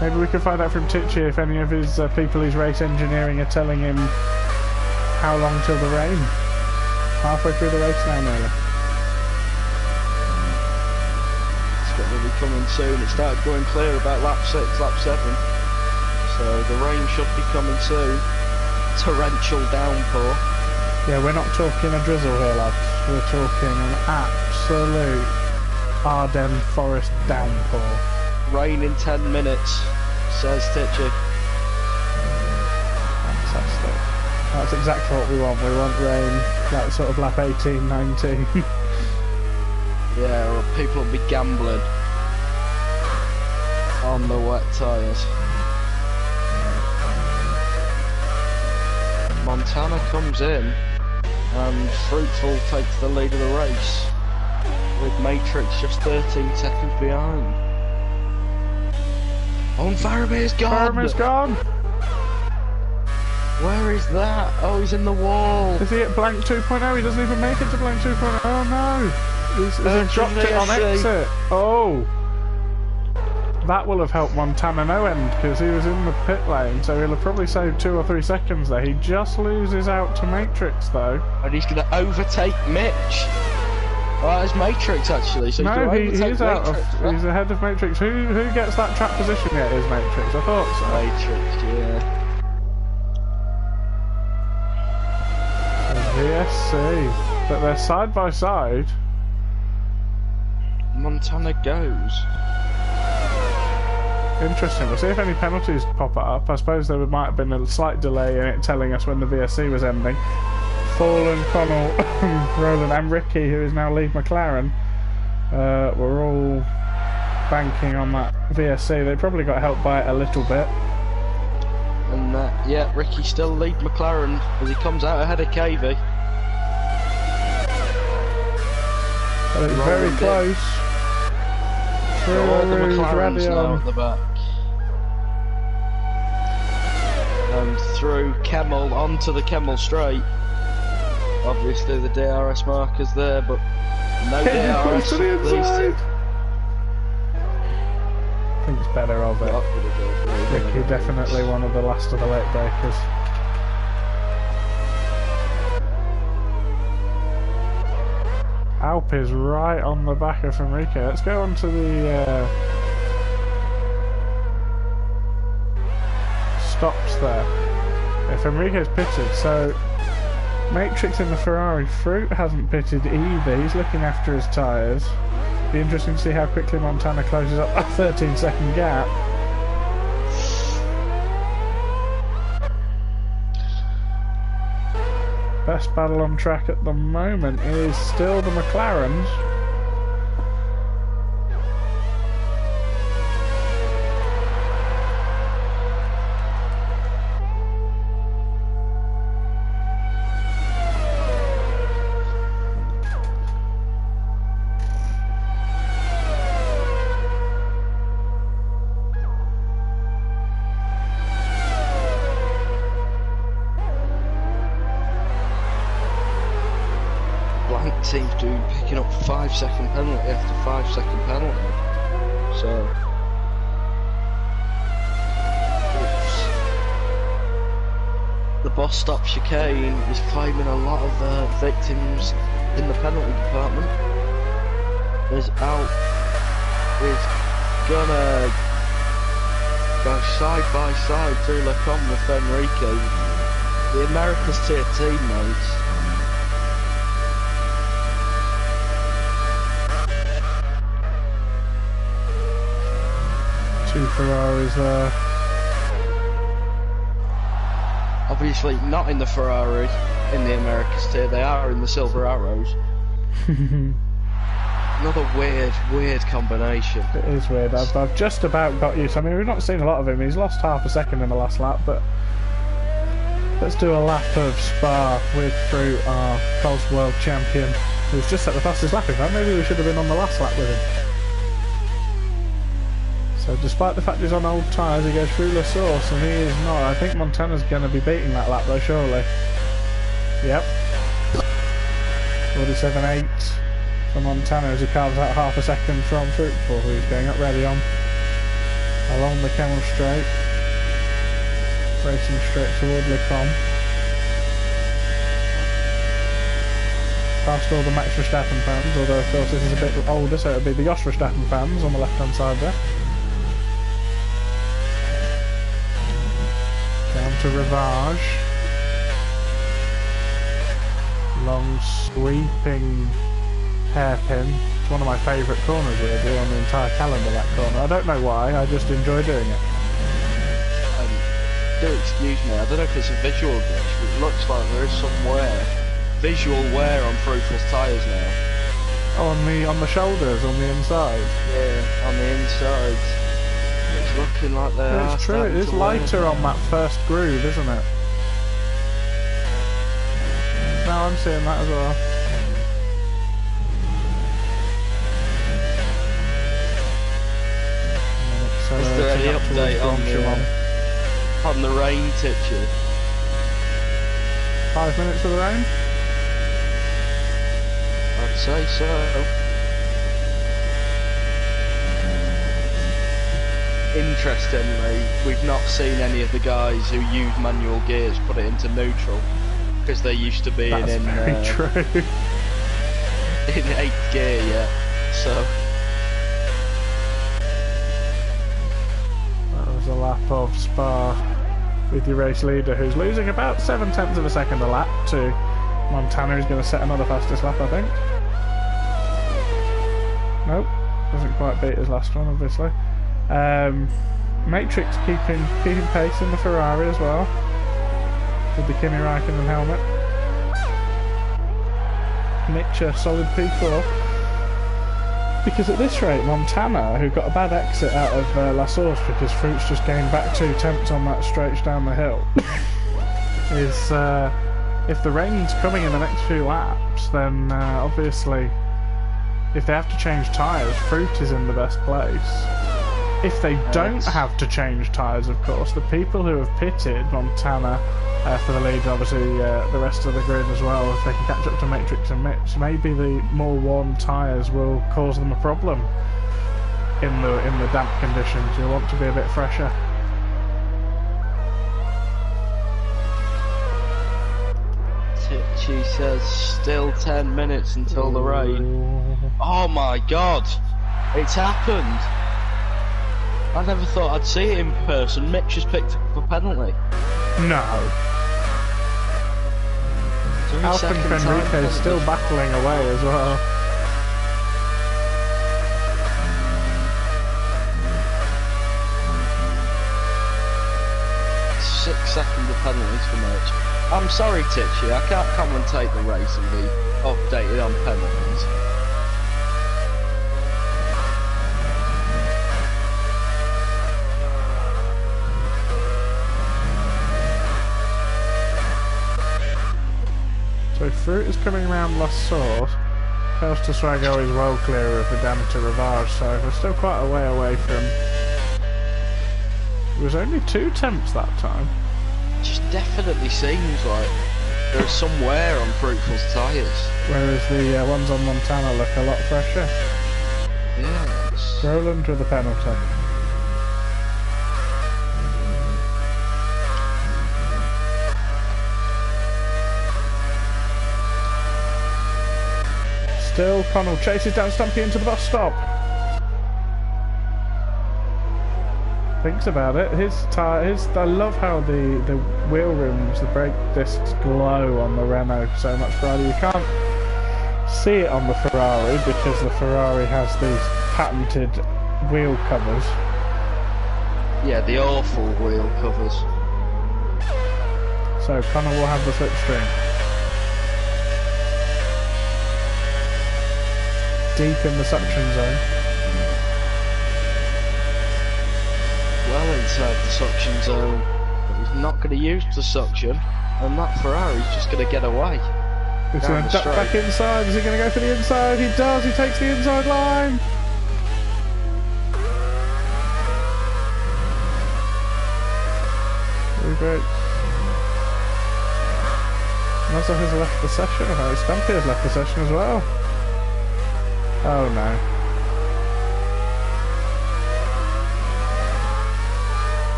Maybe we can find out from Tichy if any of his people he's race engineering are telling him how long till the rain. Halfway through the race now, nearly. It's got to be coming coming soon. It started going clear about lap 6, lap 7. So the rain should be coming soon. Torrential downpour. Yeah, we're not talking a drizzle here, lads. We're talking an absolute Ardennes forest downpour. Rain in 10 minutes, says Titchy. Fantastic. That's exactly what we want. We want rain, like sort of lap 18, 19. Yeah, or people will be gambling on the wet tyres. Montana comes in and Fruitful takes the lead of the race with Matrix just 13 seconds behind. Oh, and Faramir's gone! Faramir's gone! Where is that? Oh, he's in the wall! Is he at blank 2.0? He doesn't even make it to blank 2.0. Oh no! He's dropped it on exit. Oh! That will have helped Montana no end because he was in the pit lane, so he'll have probably saved 2 or 3 seconds there. He just loses out to Matrix though. And he's going to overtake Mitch. Well, it's Matrix actually. So no, he's out Matrix, of. He's ahead of Matrix. Who gets that track position yet? Is Matrix? I thought so. Matrix, yeah. VSC, but they're side by side. Montana goes. Interesting. We'll see if any penalties pop up. I suppose there might have been a slight delay in it telling us when the VSC was ending. Fallen, Connell, Roland and Ricky, who is now lead McLaren, were all banking on that VSC. They probably got helped by it a little bit. And yeah, Ricky still lead McLaren as he comes out ahead of KV. But it's very close. All the McLarens now at the back. And through Kemmel onto the Kemmel straight. Obviously the DRS marker's there, but no DRS to the inside. I think it's better of it. Ricky definitely one of the last of the late breakers. Alp is right on the back of Enrique. Let's go on to the stops there. If Enrique's pitted, so Matrix in the Ferrari. Fruit hasn't pitted either. He's looking after his tyres. Be interesting to see how quickly Montana closes up that 13-second gap. Best battle on track at the moment is still the McLarens. Seems to be picking up 5-second penalty after 5-second penalty. So the boss stop chicane is claiming a lot of victims in the penalty department. As Alp is gonna go side by side through Lecom with Enrique, the America's tier teammates. Two Ferraris there. Obviously not in the Ferrari, in the America's tier, they are in the Silver Arrows. Another weird combination. It is weird. I've just about got used. I mean, we've not seen a lot of him. He's lost half a second in the last lap, but let's do a lap of Spa with Fruit, our COS World Champion, who's just set the fastest lap. In fact, maybe we should have been on the last lap with him. So despite the fact he's on old tyres, he goes through La Source and he is not. I think Montana's going to be beating that lap though, surely. Yep. 47.8 for Montana as he carves out half a second from Fruitful, who's going up ready on along the Kemmel straight. Racing straight toward Lecom. past all the Max Verstappen fans, although of course this is a bit older, so it'll be the Jos Verstappen fans on the left-hand side there. Down to Rivage. Long sweeping hairpin. It's one of my favourite corners weirdly on the entire calendar, that corner. I don't know why, I just enjoy doing it. Do excuse me, I don't know if it's a visual glitch, but it looks like there is some visual wear on Fruitful's tyres now. Oh, on the shoulders, on the inside? Yeah, on the inside. It's looking like they are. It's true, it is lighter on that first groove, isn't it? Now I'm seeing that as well. Is there any update on the rain picture? 5 minutes of the rain? I'd say so. Interestingly, we've not seen any of the guys who use manual gears put it into neutral, because they used to be That's very true. in 8th gear, yeah. So that was a lap of Spa with your race leader, who's losing about 0.7 of a second a lap to Montana, who's going to set another fastest lap, I think. Nope, doesn't quite beat his last one, obviously. Matrix keeping pace in the Ferrari as well, with the Kimi Raikkonen helmet. Mitch solid P4, because at this rate Montana, who got a bad exit out of La Source because Fruits just gained back 2 tenths on that stretch down the hill, is if the rain's coming in the next few laps, then obviously if they have to change tyres, Fruit is in the best place. If they don't have to change tyres, of course, the people who have pitted Montana for the lead, obviously the rest of the grid as well, if they can catch up to Matrix and Mitch, maybe the more worn tyres will cause them a problem in the damp conditions. You'll want to be a bit fresher. She says still 10 minutes until the rain. Oh my god, it's happened. I never thought I'd see it in person. Mitch has picked up a penalty. No. Alpine is still battling away as well. 6 seconds of penalties for Mitch. I'm sorry, Titchy, I can't commentate the race and be updated on penalties. So Fruit is coming around La Source. Fails to Swago is well clear of the damage to Rivage, so we're still quite a way away from... It was only 2 tenths that time. It just definitely seems like there's some wear on Fruitful's tyres. Whereas the ones on Montana look a lot fresher. Yes. Roland with a penalty. Still, Connell chases down Stumpy into the bus stop. Thinks about it. I love how the wheel rims, the brake discs glow on the Renault so much brighter. You can't see it on the Ferrari because the Ferrari has these patented wheel covers. Yeah, the awful wheel covers. So Connor will have the slipstream. Deep in the suction zone. Well inside the suction zone. But he's not going to use the suction, and that Ferrari's just going to get away. He's going to duck back inside. Is he going to go for the inside? He does. He takes the inside line. Really great. Mazda has left the session. Oh, Stumpy has left the session as well. Oh no.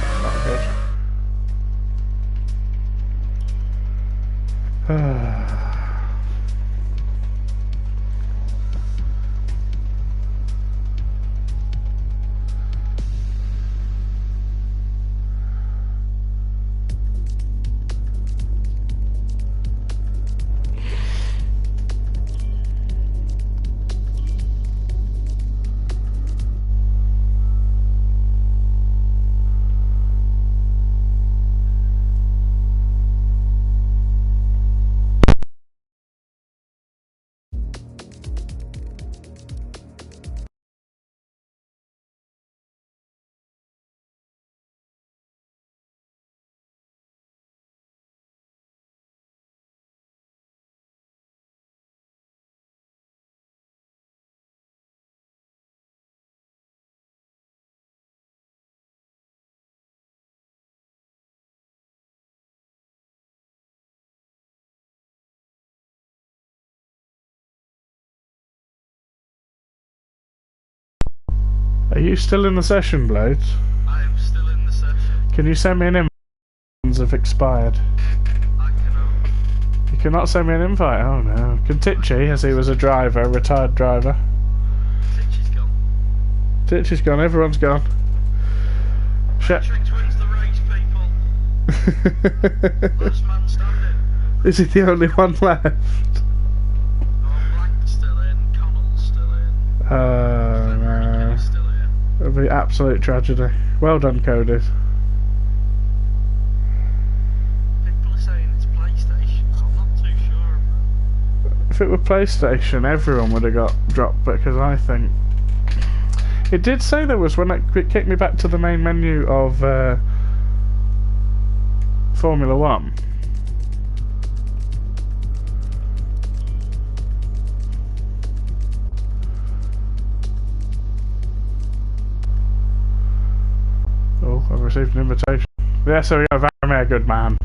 That's not good. Are you still in the session, Blades? I am still in the session. Can you send me an invite? Have expired. I cannot. You cannot send me an invite. Oh no. Can Titchy, as he was a driver, retired driver? Titchy's gone. Titchy's gone. Everyone's gone. Matrix wins the race, people. Last man standing. Is he the only one left? Black's still in. Connell's still in. Oh no. Still here. It'll be absolute tragedy. Well done, Cody. People are saying it's PlayStation. I'm not too sure. If it were PlayStation, everyone would have got dropped, because I think... It did say there was when it kicked me back to the main menu of Formula 1. Oh, I've received an invitation. Yeah, so we go, Varamir, good man.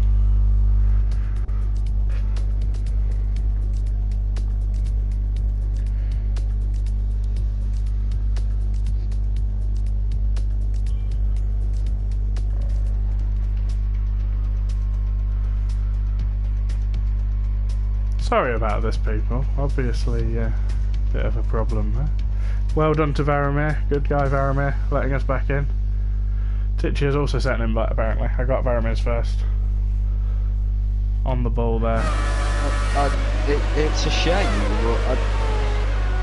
Sorry about this, people. Obviously, bit of a problem there. Well done to Varamir. Good guy, Varamir, letting us back in. Titchy has also sent an invite, apparently. I got Varamir's first. On the ball there. It's a shame, but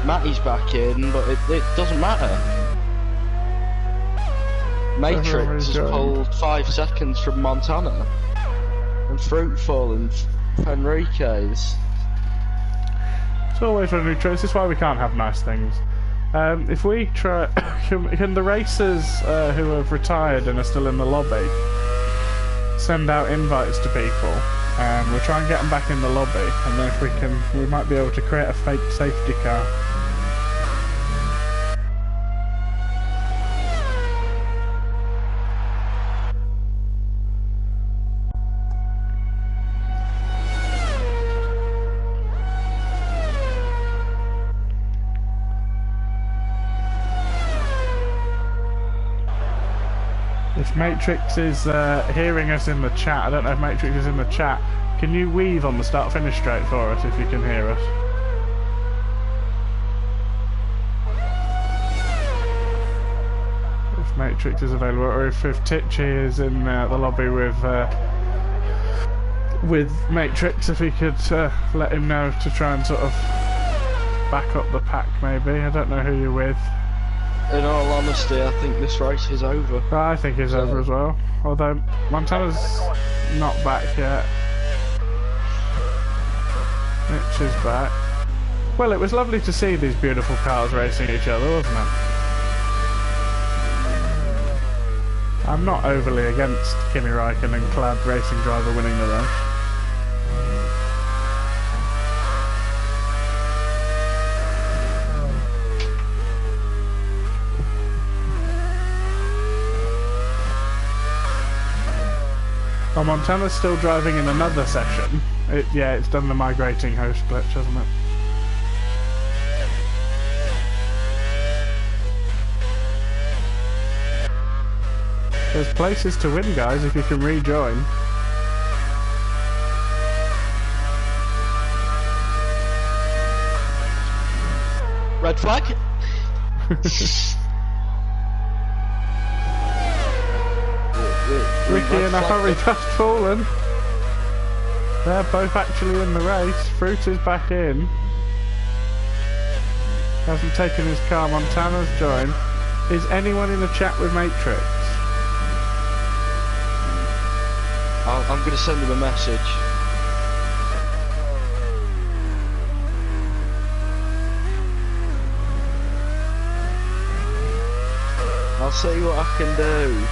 Matty's back in, but it doesn't matter. Matrix has pulled 5 seconds from Montana. And Fruitful and Enriquez. It's always a new choice. This is why we can't have nice things. If we try... can the racers who have retired and are still in the lobby send out invites to people, and we'll try and get them back in the lobby, and then if we can, we might be able to create a fake safety car. If Matrix is hearing us in the chat, I don't know if Matrix is in the chat, can you weave on the start finish straight for us if you can hear us? If Matrix is available, or if Titchy is in the lobby with Matrix, if he could let him know to try and sort of back up the pack maybe. I don't know who you're with. In all honesty, I think this race is over. I think it's over as well. Although Montana's not back yet. Mitch is back. Well, it was lovely to see these beautiful cars racing each other, wasn't it? I'm not overly against Kimi Räikkönen and Clad Racing Driver winning the race. Oh, Montana's still driving in another session. Yeah, it's done the migrating host glitch, hasn't it? There's places to win, guys, if you can rejoin. Red flag? Ricky and Harry just fallen. They're both actually in the race. Fruit is back in. Hasn't taken his car. Montana's joined. Is anyone in the chat with Matrix? I'm going to send him a message. I'll see what I can do.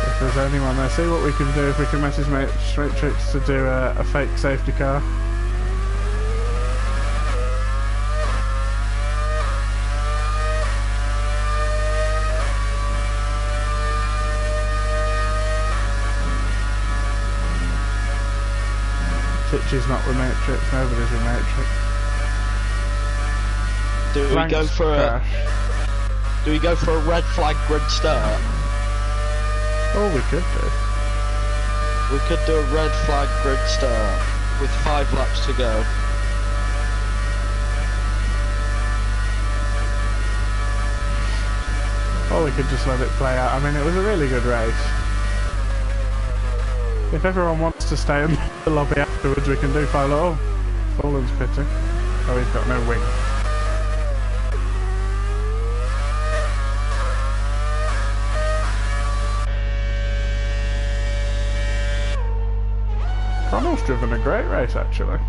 If there's anyone there, see what we can do if we can message Matrix to do a fake safety car. Titchy's not with Matrix, nobody's with Matrix. Do we go for crash. Do we go for a red flag grid start? Oh, we could do. We could do a red flag grid start with 5 laps to go. Or we could just let it play out. I mean, it was a really good race. If everyone wants to stay in the lobby afterwards, we can do Fowler. Oh, Fallen's pitting. Oh, he's got no wing. Connell's driven a great race, actually.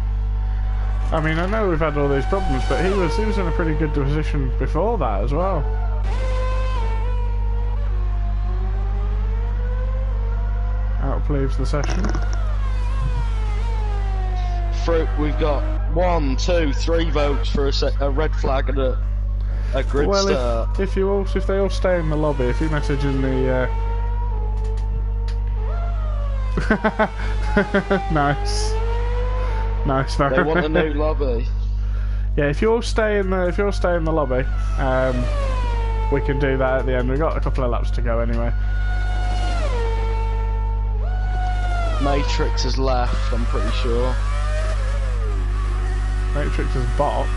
I mean, I know we've had all these problems, but he was in a pretty good position before that as well. Out leaves the session. We've got 1, 2, 3 votes for a red flag and a grid start. Well, if they all stay in the lobby, if you message in the nice, very They want a new lobby. Yeah, if you all stay in the lobby, we can do that at the end. We've got a couple of laps to go anyway. Matrix has left, I'm pretty sure. Matrix has boxed.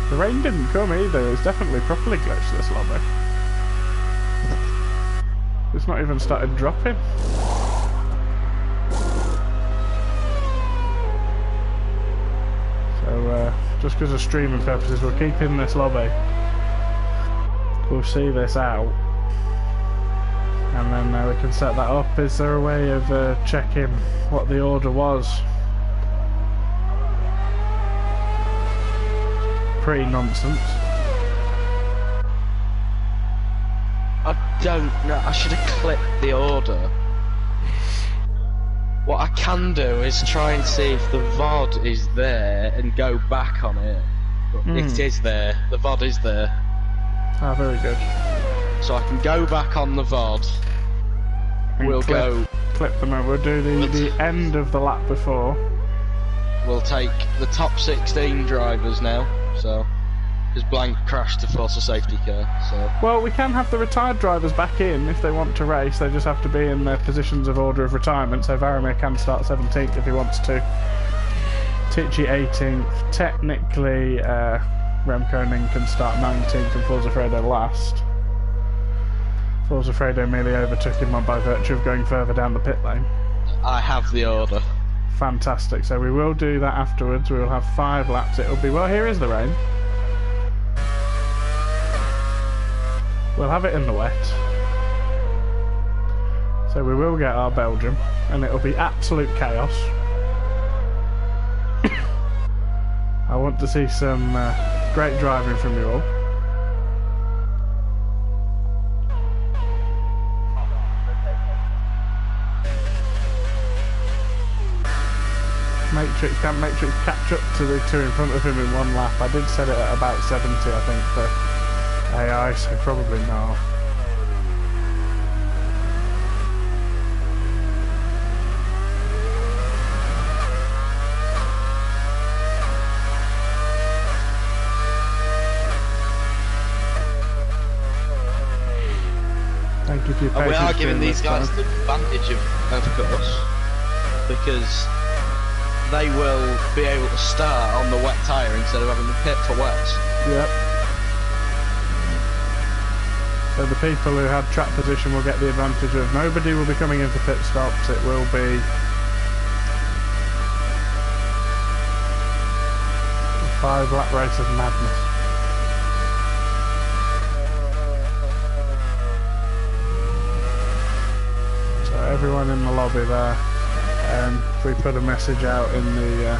The rain didn't come either. It's definitely properly glitched, this lobby. It's not even started dropping. So, just because of streaming purposes, we'll keep in this lobby. We'll see this out. And then we can set that up. Is there a way of checking what the order was? Pretty nonsense. I don't know, I should have clicked the order. What I can do is try and see if the VOD is there and go back on it. But it is there, the VOD is there. Ah, very good. So I can go back on the VOD. And clip them over. We'll do the end of the lap before. We'll take the top 16 drivers now, so... Because Blank crashed to force a safety car, so... Well, we can have the retired drivers back in if they want to race. They just have to be in their positions of order of retirement, so Varamir can start 17th if he wants to. Tichy 18th. Technically, Remkoning can start 19th and Forza Fredo last. Forza Fredo merely overtook him by virtue of going further down the pit lane. I have the order. Fantastic, so we will do that afterwards. We will have 5 laps. It'll be... Well, here is the rain. We'll have it in the wet. So we will get our Belgium, and it'll be absolute chaos. I want to see some great driving from you all. Can Matrix catch up to the 2 in front of him in 1 lap? I did set it at about 70, I think, for AI, so probably not. Thank you for your patience. We are giving these guys the advantage of course, because they will be able to start on the wet tyre instead of having to pit for wet. Yep. So the people who had track position will get the advantage of nobody will be coming in for pit stops. It will be a 5-lap race of madness. So everyone in the lobby there, if we put a message out in the...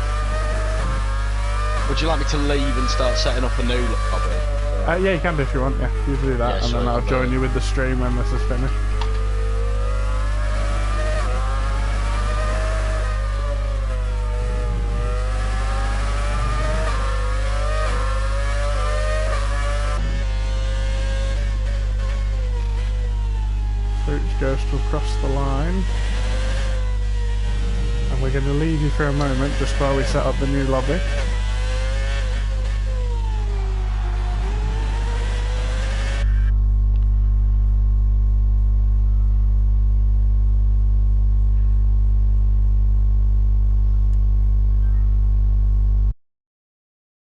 Would you like me to leave and start setting up a new lobby? Yeah, you can do if you want, yeah. You do that, yeah, and then I'll join you with the stream when this is finished. Fruits goes to across the line. And we're going to leave you for a moment just while we set up the new lobby.